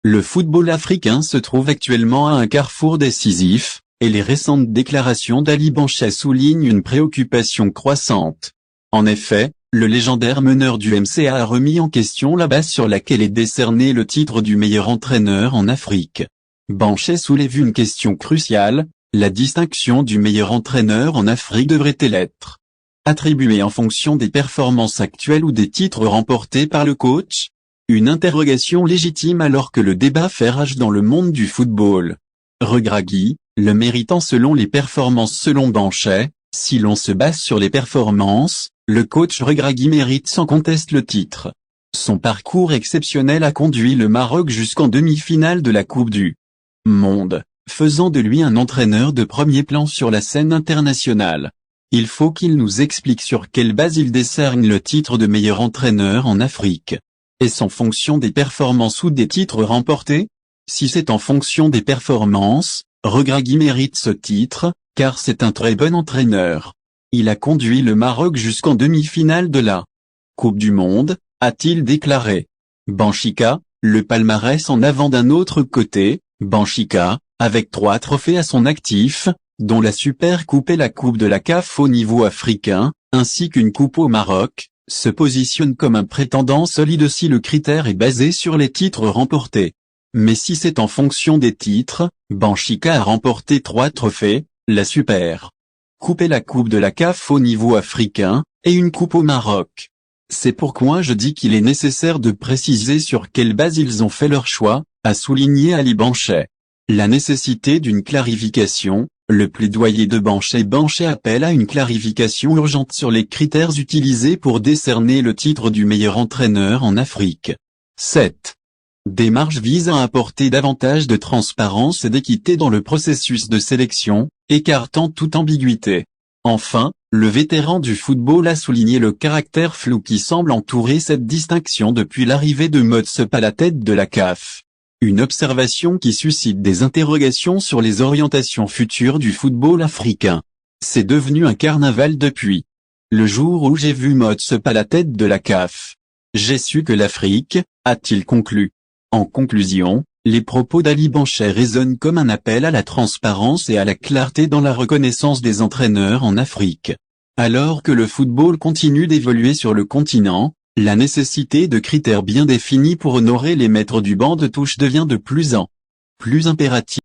Le football africain se trouve actuellement à un carrefour décisif, et les récentes déclarations d'Ali Banchet soulignent une préoccupation croissante. En effet, le légendaire meneur du MCA a remis en question la base sur laquelle est décerné le titre du meilleur entraîneur en Afrique. Banchet soulève une question cruciale: la distinction du meilleur entraîneur en Afrique devrait-elle être attribuée en fonction des performances actuelles ou des titres remportés par le coach? Une interrogation légitime alors que le débat fait rage dans le monde du football. Regragui, le méritant selon les performances selon Banchet. Si l'on se base sur les performances, le coach Regragui mérite sans conteste le titre. Son parcours exceptionnel a conduit le Maroc jusqu'en demi-finale de la Coupe du Monde, faisant de lui un entraîneur de premier plan sur la scène internationale. Il faut qu'il nous explique sur quelle base il décerne le titre de meilleur entraîneur en Afrique. Est-ce en fonction des performances ou des titres remportés? Si c'est en fonction des performances, Regragui mérite ce titre, car c'est un très bon entraîneur. Il a conduit le Maroc jusqu'en demi-finale de la Coupe du Monde, a-t-il déclaré. Benchika, le palmarès en avant d'un autre côté, Benchika, avec 3 trophées à son actif, dont la Super Coupe et la Coupe de la CAF au niveau africain, ainsi qu'une coupe au Maroc, se positionne comme un prétendant solide si le critère est basé sur les titres remportés. Mais si c'est en fonction des titres, Benchika a remporté 3 trophées, la Super Coupe et la Coupe de la CAF au niveau africain, et une coupe au Maroc. C'est pourquoi je dis qu'il est nécessaire de préciser sur quelle base ils ont fait leur choix, a souligné Ali Banchet. La nécessité d'une clarification, le plaidoyer de Banchet appelle à une clarification urgente sur les critères utilisés pour décerner le titre du meilleur entraîneur en Afrique. 7. Démarche vise à apporter davantage de transparence et d'équité dans le processus de sélection, écartant toute ambiguïté. Enfin, le vétéran du football a souligné le caractère flou qui semble entourer cette distinction depuis l'arrivée de Motsepe à la tête de la CAF. Une observation qui suscite des interrogations sur les orientations futures du football africain. C'est devenu un carnaval depuis le jour où j'ai vu Motsepe à la tête de la CAF. J'ai su que l'Afrique, a-t-il conclu. En conclusion, les propos d'Ali Banchet résonnent comme un appel à la transparence et à la clarté dans la reconnaissance des entraîneurs en Afrique. Alors que le football continue d'évoluer sur le continent, la nécessité de critères bien définis pour honorer les maîtres du banc de touche devient de plus en plus impérative.